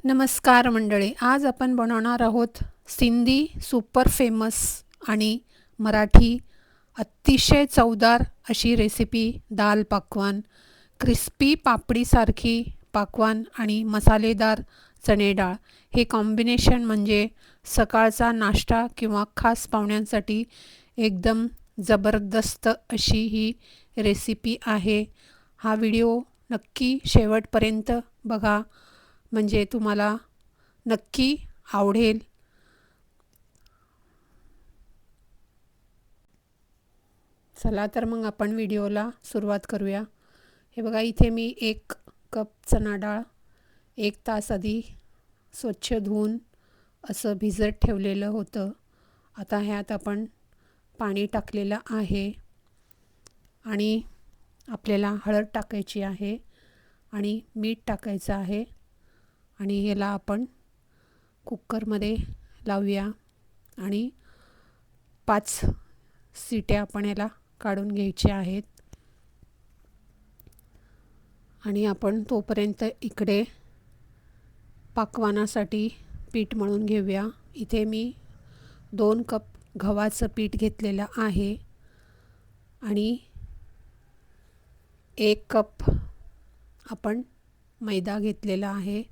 नमस्कार मंडळी, आज आपण बनवणार आहोत सिंधी सुपर फेमस आणि मराठी अतिशय चवदार अशी रेसिपी दाल पकवान. क्रिस्पी पापडीसारखी पकवान आणि मसालेदार चणे डाळ हे कॉम्बिनेशन म्हणजे सकाळचा नाश्ता किंवा खास पाहुण्यांसाठी एकदम जबरदस्त अशी ही रेसिपी आहे. हा व्हिडिओ नक्की शेवटपर्यंत बघा, म्हणजे तुम्हाला नक्की आवडेल. चला तर मग आपण व्हिडिओला सुरुवात करूया. हे बघा, इथे मी 1 कप चणा डाळ 1 तास आधी स्वच्छ धुवून असं भिजत ठेवलेलं होतं. आता ह्यात आपण पाणी टाकलेलं आहे आणि आपल्याला हळद टाकायची आहे आणि मीठ टाकायचं आहे आणि ह्याला आपण कुकरमध्ये लावूया आणि 5 शिट्या आपण याला काढून घ्यायच्या आहेत. आणि आपण तोपर्यंत इकडे पकवानासाठी पीठ मळून घेऊया. इथे मी 2 कप गव्हाचं पीठ घेतलेलं आहे आणि 1 कप आपण मैदा घेतलेला आहे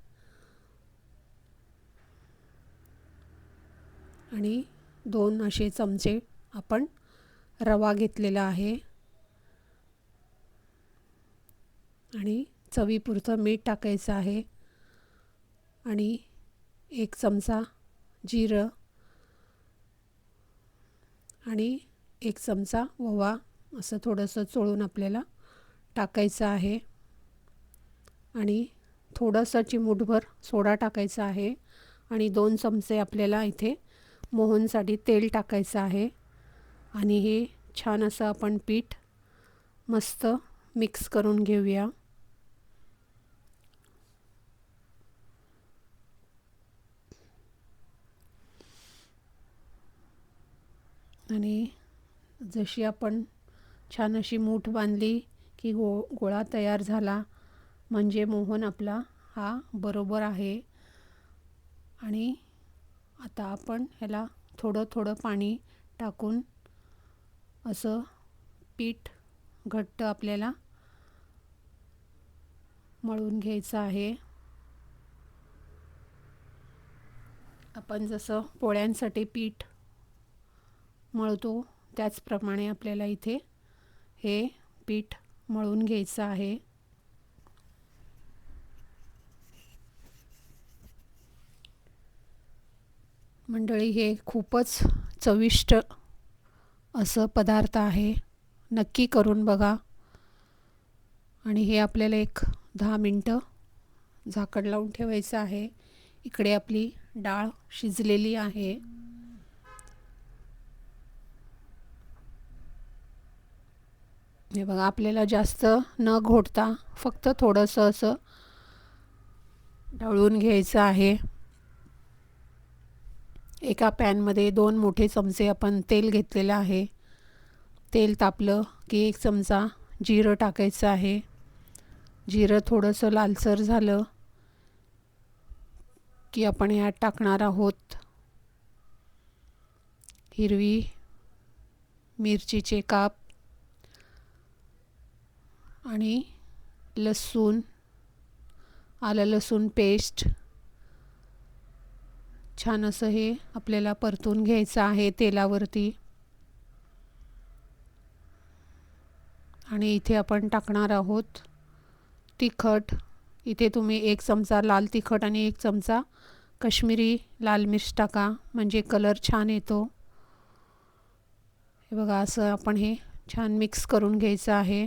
आणि 2 असे चमचे आपण रवा घेतलेला आहे आणि चवीपुरतं मीठ टाकायचं आहे आणि 1 चमचा जिरं आणि 1 चमचा ओवा असं थोडंसं चोळून आपल्याला टाकायचं आहे आणि थोडंसं चिमूटभर सोडा टाकायचा आहे आणि 2 चमचे आपल्याला इथे मोहनसाठी तेल टाकायचं आहे आणि हे छान असं आपण पीठ मस्त मिक्स करून घेऊया. आणि जशी आपण छान अशी मूठ बांधली की गोळा तयार झाला म्हणजे मोहन आपला हा बरोबर आहे. आणि आता आपण ह्याला थोडं थोडं पाणी टाकून असं पीठ घट्ट आपल्याला मळून घ्यायचं आहे. आपण जसं पोळ्यांसाठी पीठ मळतो त्याचप्रमाणे आपल्याला इथे हे पीठ मळून घ्यायचं आहे. मंडळी, हे खूपच चविष्ट असं पदार्थ आहे, नक्की करून बघा. आणि हे आपल्याला 10 मिनटं झाकण लावून ठेवायचं आहे. इकडे आपली डाळ शिजलेली आहे. हे बघा, आपल्याला जास्त न घोटता फक्त थोडंसं असं ढवळून घ्यायचं आहे. एका पॅनमध्ये 2 मोठे चमचे आपण तेल घेतलेलं आहे. तेल तापलं की 1 चमचा जिरं टाकायचं आहे. जिरं थोडंसं लालसर झालं की आपण यात टाकणार आहोत हिरवी मिरचीचे काप आणि लसूण, आलं लसूण पेस्ट. छान असं हे आपल्याला परतून घ्यायचं आहे तेलावरती. आणि इथे आपण टाकणार आहोत तिखट. इथे तुम्ही 1 चमचा लाल तिखट आणि 1 चमचा काश्मीरी लाल मिर्च टाका, म्हणजे कलर छान येतो. हे बघा, असं आपण हे छान मिक्स करून घ्यायचं आहे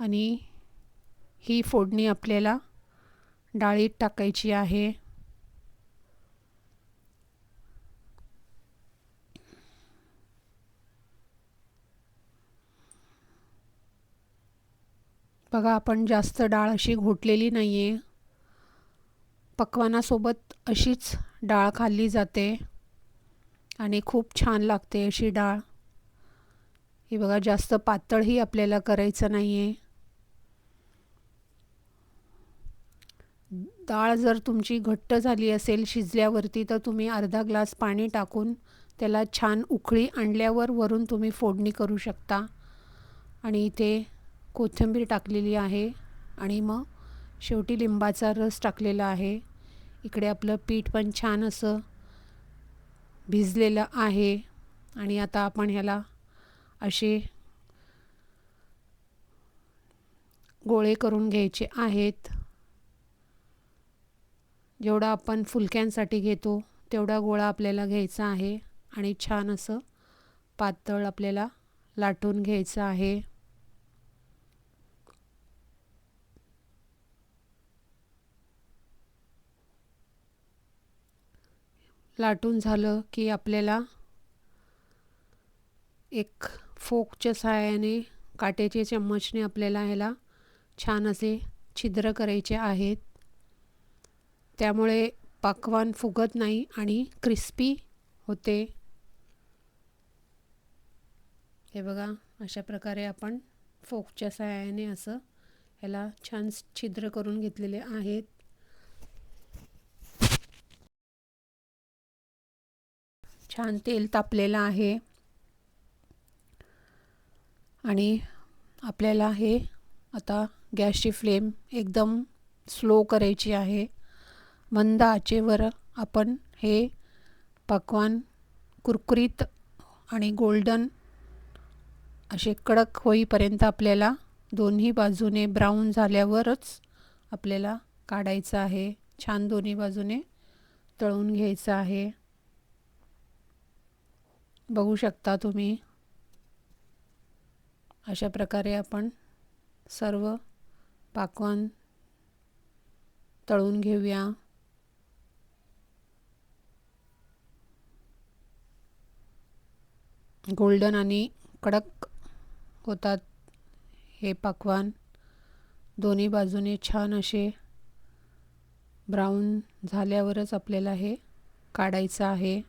आणि ही फोडणी आपल्याला डाळीत टाकायची आहे. बघा, आपण जास्त डाळ अशी घोटलेली नाही आहे. पकवानासोबत अशीच डाळ खाल्ली जाते आणि खूप छान लागते अशी डाळ. हे बघा, जास्त पातळही आपल्याला करायचं नाही आहे. डाळ जर तुमची घट्ट झाली असेल शिजल्यावरती तर तुम्ही अर्धा ग्लास पाणी टाकून त्याला छान उकळी आणल्यावर वरून तुम्ही फोडणी करू शकता. आणि इथे कोथिंबीर टाकलेली आहे आणि मग शेवटी लिंबाचा रस टाकलेला आहे. इकडे आपलं पीठ पण छान असं भिजलेलं आहे आणि आता आपण ह्याला असे गोळे करून घ्यायचे आहेत. जेवढा आपण फुलक्यांसाठी घेतो तेवढा गोळा आपल्याला घ्यायचा आहे आणि छान असं पातळ आपल्याला लाटून घ्यायचं आहे. लाटून झालं की आपल्याला एक फोकच्या सहाय्याने काट्याच्या चम्मचने आपल्याला ह्याला छान असे छिद्र करायचे आहेत. त्यामुळे पकवान फुगत नाही आणि क्रिस्पी होते. हे बघा, अशा प्रकारे आपण फोकच्या सहाय्याने असं ह्याला छान छिद्र करून घेतलेले आहेत. छान तेल तापलेलं आहे आणि आपल्याला हे आता गॅसची फ्लेम एकदम स्लो करायची आहे. मंद आचेवर आपण हे पकवान कुरकुरीत आणि गोल्डन असे कडक होईपर्यंत आपल्याला दोन्ही बाजूने ब्राऊन झाल्यावरच आपल्याला काढायचं आहे. छान दोन्ही बाजूने तळून घ्यायचं आहे. बघू शकता तुम्ही, अशा प्रकारे आपण सर्व पकवान तळून घेऊया. गोल्डन आणि कडक होतात हे पकवान. दोन्ही बाजूने छान असे ब्राऊन झाल्यावरच आपल्याला हे काढायचं आहे.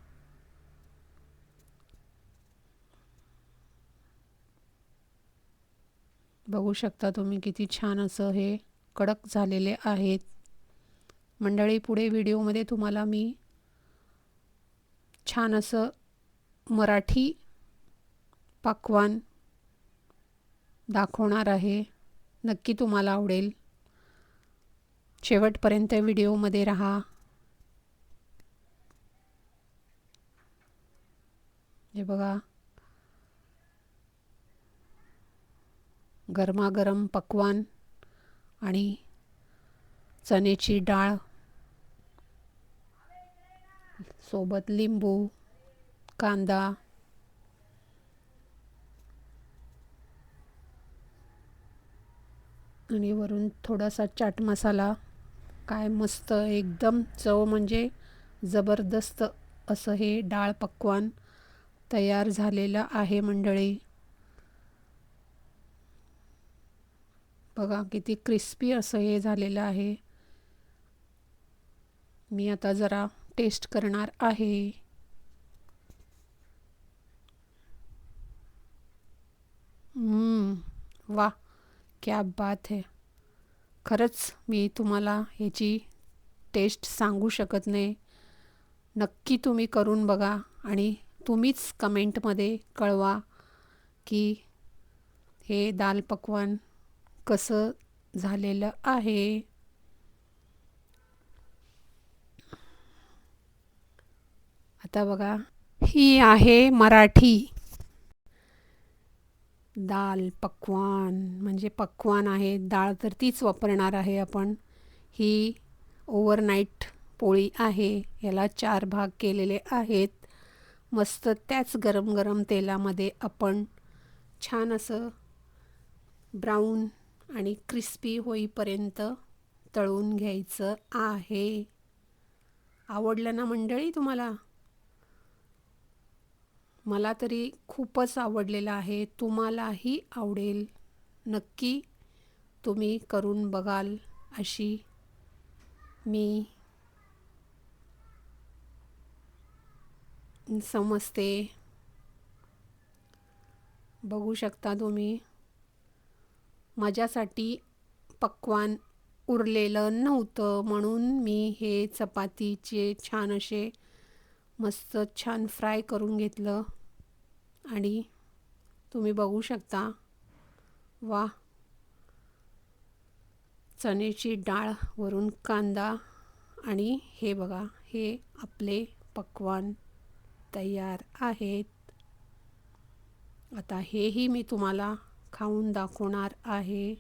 बघू शकता तुम्ही किती छान असं हे कडक झालेले आहेत. मंडळी, पुढे व्हिडिओमध्ये तुम्हाला मी छान असं मराठी पकवान दाखवणार आहे. नक्की तुम्हाला आवडेल. शेवटपर्यंत व्हिडिओमध्ये राहा. हे बघा, गरमागरम पकवान आणि चण्याची डाळ सोबत लिंबू, कांदा आणि वरून थोडासा चाट मसाला. काय मस्त, एकदम चव म्हणजे जबरदस्त असं हे डाळ पकवान तयार झालेलं आहे मंडळी. बघा किती क्रिस्पी असं हे झालेलं आहे. मी आता जरा टेस्ट करणार आहे. वाह, क्या बात है. खरंच मी तुम्हाला ह्याची टेस्ट सांगू शकत नाही. नक्की तुम्ही करून बघा आणि तुम्हीच कमेंटमध्ये कळवा की हे दाल पकवान कसं झालेलं आहे. आता बघा, ही आहे मराठी दाल पकवान. म्हणजे पकवान आहे, डाळ तर तीच वापरणार आहे आपण. ही ओव्हरनाईट पोळी आहे. याला 4 भाग केलेले आहेत. मस्त त्याच गरम गरम तेलामध्ये आपण छान असं ब्राऊन आणि क्रिस्पी होईपर्यंत तळून घ्यायचं आहे. आवडलं ना मंडळी तुम्हाला? मला तरी खूपच आवडलेलं आहे. तुम्हालाही आवडेल. नक्की तुम्ही करून बघाल अशी मी समजते. बघू शकता तुम्ही, माझ्यासाठी पकवान उरलेलं नव्हतं, म्हणून मी हे चपातीचे छान असे मस्त छान फ्राय करून घेतलं. आणि तुम्ही बघू शकता, वा, चण्याची डाळ वरून कांदा आणि हे बघा, हे आपले पक्वान्न तयार आहेत. आता हेही मी तुम्हाला खाऊन दाखवणार आहे.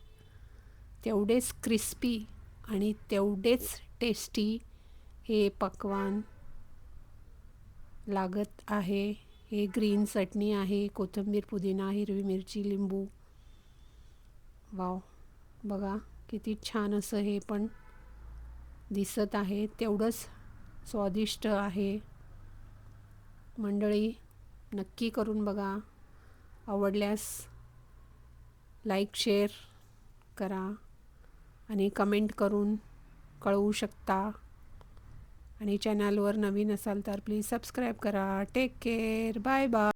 तेवढेच क्रिस्पी आणि तेवढेच टेस्टी हे पक्वान्न लागत आहे. हे ग्रीन चटणी आहे, कोथिंबीर, पुदिना, हिरवी मिरची, लिंबू. वाव, बघा किती छान असं हे पण दिसत आहे. तेवढंच स्वादिष्ट आहे. मंडळी, नक्की करून बघा. आवडल्यास लाईक शेअर करा आणि कमेंट करून कळवू शकता. आणि चॅनलवर नवीन असाल तर प्लीज सबस्क्राईब करा. Take care. Bye bye.